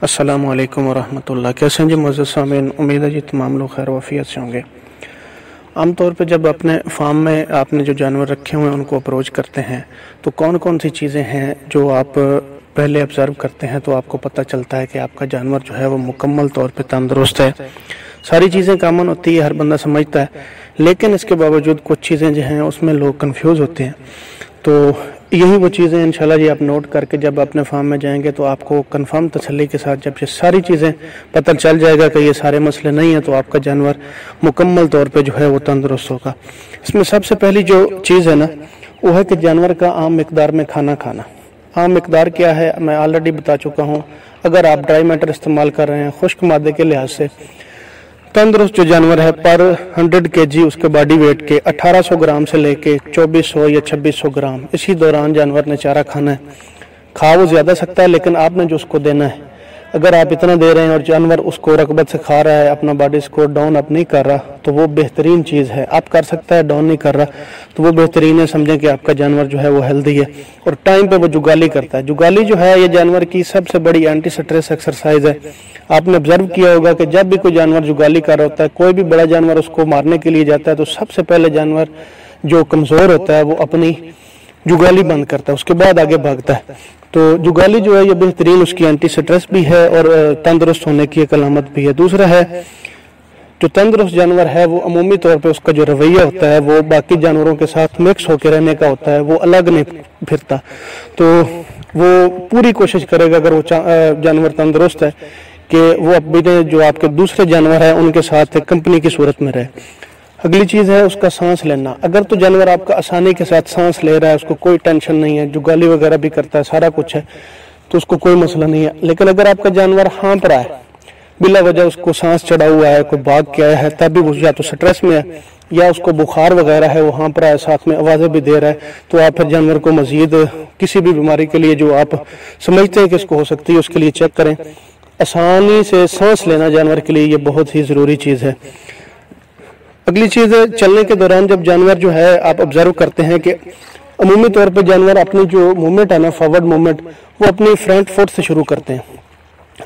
السلام علیکم ورحمۃ اللہ۔ کیسے ہیں جی معزز سامعین؟ امید ہے جی تمام لوگ خیر وافیت سے ہوں گے۔ عام طور پہ جب اپنے فارم میں آپ نے جو جانور رکھے ہوئے ہیں ان کو اپروچ کرتے ہیں تو کون کون سی چیزیں ہیں جو آپ پہلے آبزرو کرتے ہیں تو آپ کو پتہ چلتا ہے کہ آپ کا جانور جو ہے وہ مکمل طور پہ تندرست ہے؟ ساری چیزیں کامن ہوتی ہے، ہر بندہ سمجھتا ہے، لیکن اس کے باوجود کچھ چیزیں جو ہیں اس میں لوگ کنفیوز ہوتے ہیں۔ تو یہی وہ چیزیں انشاءاللہ جی آپ نوٹ کر کے جب اپنے فارم میں جائیں گے تو آپ کو کنفرم تسلی کے ساتھ جب یہ ساری چیزیں پتہ چل جائے گا کہ یہ سارے مسئلے نہیں ہیں تو آپ کا جانور مکمل طور پہ جو ہے وہ تندرست ہوگا۔ اس میں سب سے پہلی جو چیز ہے نا وہ ہے کہ جانور کا عام مقدار میں کھانا کھانا۔ عام مقدار کیا ہے میں آلریڈی بتا چکا ہوں۔ اگر آپ ڈرائی میٹر استعمال کر رہے ہیں خشک مادے کے لحاظ سے، تندرست جو جانور ہے پر 100 kg اس کے باڈی ویٹ کے 1800 گرام سے لے کے 2400 یا 2600 گرام اسی دوران جانور نے چارہ کھانا ہے۔ کھا وہ زیادہ سکتا ہے لیکن آپ نے جو اس کو دینا ہے، اگر آپ اتنا دے رہے ہیں اور جانور اس کو رغبت سے کھا رہا ہے، اپنا باڈی سکور ڈاؤن اپ نہیں کر رہا تو وہ بہترین چیز ہے۔ آپ کر سکتا ہے ڈاؤن نہیں کر رہا تو وہ بہترین ہے، سمجھیں کہ آپ کا جانور جو ہے وہ ہیلدی ہے اور ٹائم پہ وہ جگالی کرتا ہے۔ جگالی جو ہے یہ جانور کی سب سے بڑی اینٹی سٹریس ایکسرسائز ہے۔ آپ نے آبزرو کیا ہوگا کہ جب بھی کوئی جانور جگالی کر رہا ہوتا ہے، کوئی بھی بڑا جانور اس کو مارنے کے لیے جاتا ہے تو سب سے پہلے جانور جو کمزور ہوتا ہے وہ اپنی جگالی بند کرتا ہے، اس کے بعد آگے بھاگتا ہے۔ تو جگالی جو ہے یہ بہترین اس کی اینٹی سٹریس بھی ہے اور تندرست ہونے کی ایک علامت بھی ہے۔ دوسرا ہے جو تندرست جانور ہے وہ عمومی طور پہ اس کا جو رویہ ہوتا ہے وہ باقی جانوروں کے ساتھ مکس ہو کے رہنے کا ہوتا ہے، وہ الگ نہیں پھرتا۔ تو وہ پوری کوشش کرے گا اگر وہ جانور تندرست ہے کہ وہ اپنے جو آپ کے دوسرے جانور ہیں ان کے ساتھ کمپنی کی صورت میں رہے۔ اگلی چیز ہے اس کا سانس لینا۔ اگر تو جانور آپ کا آسانی کے ساتھ سانس لے رہا ہے، اس کو کوئی ٹینشن نہیں ہے، جگالی وغیرہ بھی کرتا ہے، سارا کچھ ہے، تو اس کو کوئی مسئلہ نہیں ہے۔ لیکن اگر آپ کا جانور ہانپ رہا ہے، بلا وجہ اس کو سانس چڑھا ہوا ہے، کوئی بھاگ کے آیا ہے، تب بھی وہ یا تو سٹریس میں ہے یا اس کو بخار وغیرہ ہے، وہ ہانپ رہا ہے، ساتھ میں آوازیں بھی دے رہا ہے، تو آپ پھر جانور کو مزید کسی بھی بیماری کے لیے جو آپ سمجھتے ہیں کہ اس کو ہو سکتی ہے اس کے لیے چیک کریں۔ آسانی سے سانس لینا جانور کے لیے یہ بہت ہی ضروری چیز ہے۔ اگلی چیز ہے چلنے کے دوران جب جانور جو ہے آپ آبزرو کرتے ہیں کہ عمومی طور پہ جانور اپنی جو موومنٹ ہے نا، فارورڈ موومنٹ، وہ اپنی فرنٹ فٹ سے شروع کرتے ہیں۔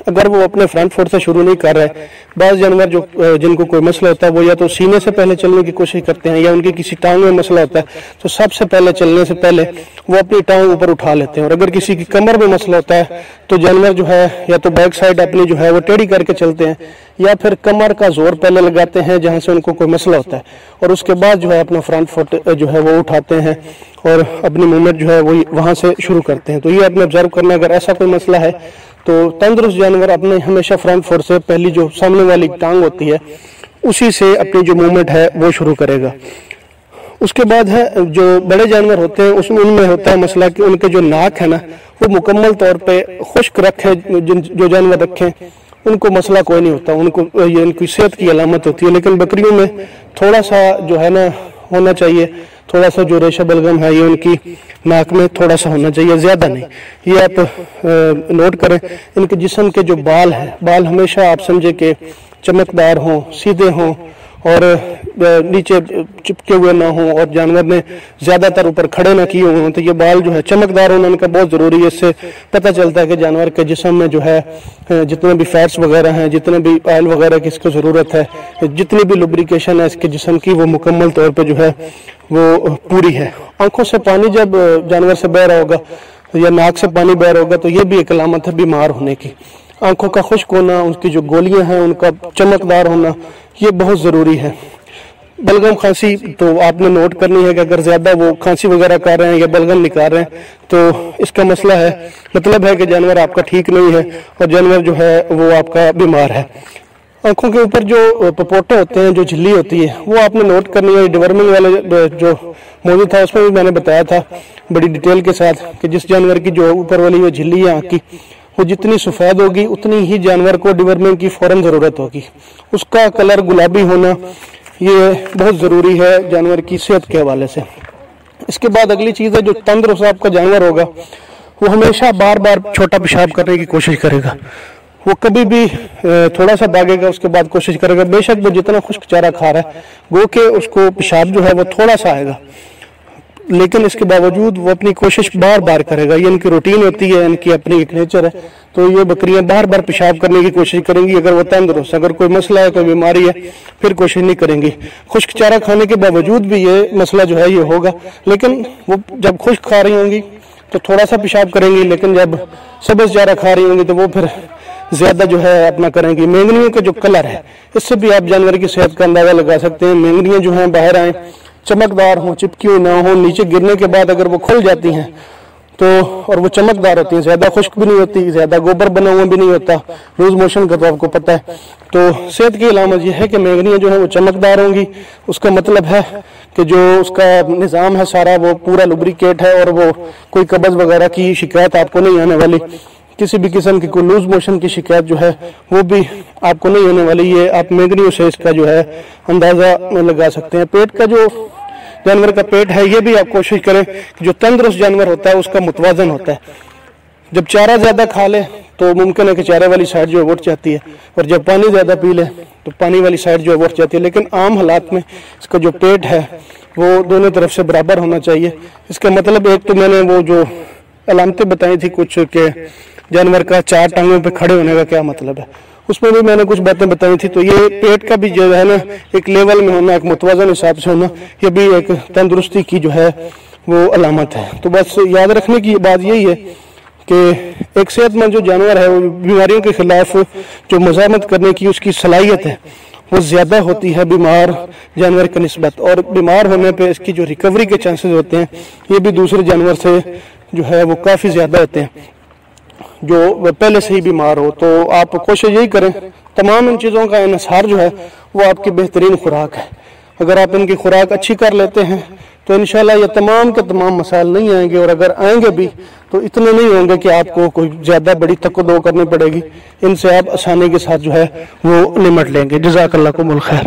اگر وہ اپنے فرنٹ فٹ سے شروع نہیں کر رہے، بعض جانور جو جن کو کوئی مسئلہ ہوتا ہے وہ یا تو سینے سے پہلے چلنے کی کوشش کرتے ہیں یا ان کی کسی ٹانگ میں مسئلہ ہوتا ہے تو سب سے پہلے چلنے سے پہلے وہ اپنی ٹانگ اوپر اٹھا لیتے ہیں، اور اگر کسی کی کمر میں مسئلہ ہوتا ہے تو جانور جو ہے یا تو بیک سائڈ اپنی جو ہے وہ ٹیڑھی کر کے چلتے ہیں یا پھر کمر کا زور پہلے لگاتے ہیں جہاں سے ان کو کوئی مسئلہ ہوتا ہے، اور اس کے بعد جو ہے اپنا فرنٹ فٹ جو ہے وہ اٹھاتے ہیں اور اپنی موومنٹ جو ہے وہ وہاں سے شروع کرتے ہیں۔ تو یہ آپ نے آبزرو کرنا ہے، اگر ایسا کوئی مسئلہ ہے تو تندرست جانور اپنے ہمیشہ فرنٹ فٹ سے پہلی جو سامنے والی ٹانگ ہوتی ہے اسی سے اپنی جو موومنٹ ہے وہ شروع کرے گا۔ اس کے بعد ہے جو بڑے جانور ہوتے ہیں اس میں ان میں ہوتا ہے مسئلہ کہ ان کے جو ناک ہے نا وہ مکمل طور پہ خشک رکھیں، جو جانور رکھیں ان کو مسئلہ کوئی نہیں ہوتا، ان کو یہ ان کی صحت کی علامت ہوتی ہے۔ لیکن بکریوں میں تھوڑا سا جو ہے نا ہونا چاہیے، تھوڑا سا جو ریشہ بلغم ہے یہ ان کی ناک میں تھوڑا سا ہونا چاہیے، زیادہ نہیں۔ یہ آپ نوٹ کریں۔ ان کے جسم کے جو بال ہیں، بال ہمیشہ آپ سمجھے کہ چمکدار ہوں، سیدھے ہوں اور نیچے چپکے ہوئے نہ ہوں، اور جانور نے زیادہ تر اوپر کھڑے نہ کیے ہوئے ہوں، تو یہ بال جو ہے چمکدار ہونا ان کا بہت ضروری ہے۔ اس سے پتہ چلتا ہے کہ جانور کے جسم میں جو ہے جتنے بھی فیٹس وغیرہ ہیں، جتنے بھی آئل وغیرہ کی اس کو ضرورت ہے، جتنی بھی لوبریکیشن ہے اس کے جسم کی، وہ مکمل طور پہ جو ہے وہ پوری ہے۔ آنکھوں سے پانی جب جانور سے بہہ رہا ہوگا یا ناک سے پانی بہہ رہا ہوگا تو یہ بھی ایک علامت ہے بیمار ہونے کی۔ آنکھوں کا خشک ہونا، ان کی جو گولیاں ہیں ان کا چمکدار ہونا، یہ بہت ضروری ہے۔ بلغم کھانسی تو آپ نے نوٹ کرنی ہے کہ اگر زیادہ وہ کھانسی وغیرہ کر رہے ہیں یا بلغم نکال رہے ہیں تو اس کا مسئلہ ہے، مطلب ہے کہ جانور آپ کا ٹھیک نہیں ہے اور جانور جو ہے وہ آپ کا بیمار ہے۔ آنکھوں کے اوپر جو پپوٹے ہوتے ہیں، جو جھلی ہوتی ہے، وہ آپ نے نوٹ کرنی ہے۔ ڈیورمنگ والے جو موضوع تھا اس میں بھی میں نے بتایا تھا بڑی ڈیٹیل کے ساتھ کہ جس جانور کی جو اوپر والی وہ جھلی ہے آنکھ کی، وہ جتنی سفید ہوگی اتنی ہی جانور کو ڈیورمنگ کی فوراً ضرورت ہوگی۔ اس کا کلر گلابی ہونا یہ بہت ضروری ہے جانور کی صحت کے حوالے سے۔ اس کے بعد اگلی چیز ہے جو تندرست آپ کا جانور ہوگا وہ ہمیشہ بار بار چھوٹا پیشاب کرنے کی کوشش کرے گا، وہ کبھی بھی تھوڑا سا بھاگے گا اس کے بعد کوشش کرے گا، بے شک وہ جتنا خشک چارہ کھا رہا ہے گو کہ اس کو پیشاب جو ہے وہ تھوڑا سا آئے گا، لیکن اس کے باوجود وہ اپنی کوشش بار بار کرے گا. یہ ان کی روٹین ہوتی ہے, ان کی اپنی ایک نیچر ہے. تو یہ بکریاں بار بار پیشاب کرنے کی کوشش کریں گی اگر وہ تندرست, اگر کوئی مسئلہ ہے, کوئی بیماری ہے, پھر کوشش نہیں کریں گی. خشک چارہ کھانے کے باوجود بھی یہ مسئلہ جو ہے یہ ہوگا, لیکن وہ جب خشک کھا رہی ہوں گی تو تھوڑا سا پیشاب کریں گی, لیکن جب سبز چارہ کھا رہی ہوں گی تو وہ پھر زیادہ جو ہے اپنا کریں گی. مینگنیوں کا جو کلر ہے اس سے بھی آپ جانور کی صحت کا اندازہ لگا سکتے ہیں. مینگنیاں جو ہیں باہر آئیں, چمکدار ہوں, چپکی ہوئی نہ ہوں, نیچے گرنے کے بعد اگر وہ کھل جاتی ہیں تو اور وہ چمکدار ہوتی ہیں, زیادہ خشک بھی نہیں ہوتی, زیادہ گوبر بنا ہوا بھی نہیں ہوتا, لوز موشن کا تو آپ کو پتہ ہے. تو صحت کی علامت یہ ہے کہ مینگنیاں جو ہیں وہ چمکدار ہوں گی. اس کا مطلب ہے کہ جو اس کا نظام ہے سارا وہ پورا لوبریکیٹ ہے, اور وہ کوئی قبض وغیرہ کی شکایت آپ کو نہیں آنے والی. کسی بھی قسم کی کوئی لوز موشن کی شکایت جو ہے وہ بھی آپ کو نہیں ہونے والی. یہ آپ مینگنیوں سے اس کا جو ہے اندازہ لگا سکتے ہیں. پیٹ کا جو جانور کا پیٹ ہے یہ بھی آپ کوشش کریں کہ جو تندرست جانور ہوتا ہے اس کا متوازن ہوتا ہے. جب چارہ زیادہ کھا لے تو ممکن ہے کہ چارے والی سائڈ جو ہے اٹھ جاتی ہے, اور جب پانی زیادہ پی لے تو پانی والی سائڈ جو ہے اٹھ جاتی ہے. لیکن عام حالات میں اس کا جو پیٹ ہے وہ دونوں طرف سے برابر ہونا چاہیے. اس کا مطلب ایک تو میں نے وہ جو علامتیں بتائی تھی کچھ کہ جانور کا 4 ٹانگوں پہ کھڑے ہونے کا کیا مطلب ہے, اس میں بھی میں نے کچھ باتیں بتائی تھی. تو یہ پیٹ کا بھی جو ہے نا ایک لیول میں ہونا, ایک متوازن حساب سے ہونا, یہ بھی ایک تندرستی کی جو ہے وہ علامت ہے. تو بس یاد رکھنے کی بات یہی ہے کہ ایک صحت مند جو جانور ہے وہ بیماریوں کے خلاف جو مزاحمت کرنے کی اس کی صلاحیت ہے وہ زیادہ ہوتی ہے بیمار جانور کی نسبت, اور بیمار ہونے پہ اس کی جو ریکوری کے چانسز ہوتے ہیں یہ بھی دوسرے جانور سے جو ہے وہ کافی زیادہ ہوتے ہیں جو پہلے سے ہی بیمار ہو. تو آپ کوشش یہی کریں, تمام ان چیزوں کا انحصار جو ہے وہ آپ کی بہترین خوراک ہے. اگر آپ ان کی خوراک اچھی کر لیتے ہیں تو انشاءاللہ یہ تمام کے تمام مسائل نہیں آئیں گے, اور اگر آئیں گے بھی تو اتنے نہیں ہوں گے کہ آپ کو کوئی زیادہ بڑی تکدو کرنی پڑے گی. ان سے آپ آسانی کے ساتھ جو ہے وہ نمٹ لیں گے. جزاک اللہ کم الخیر.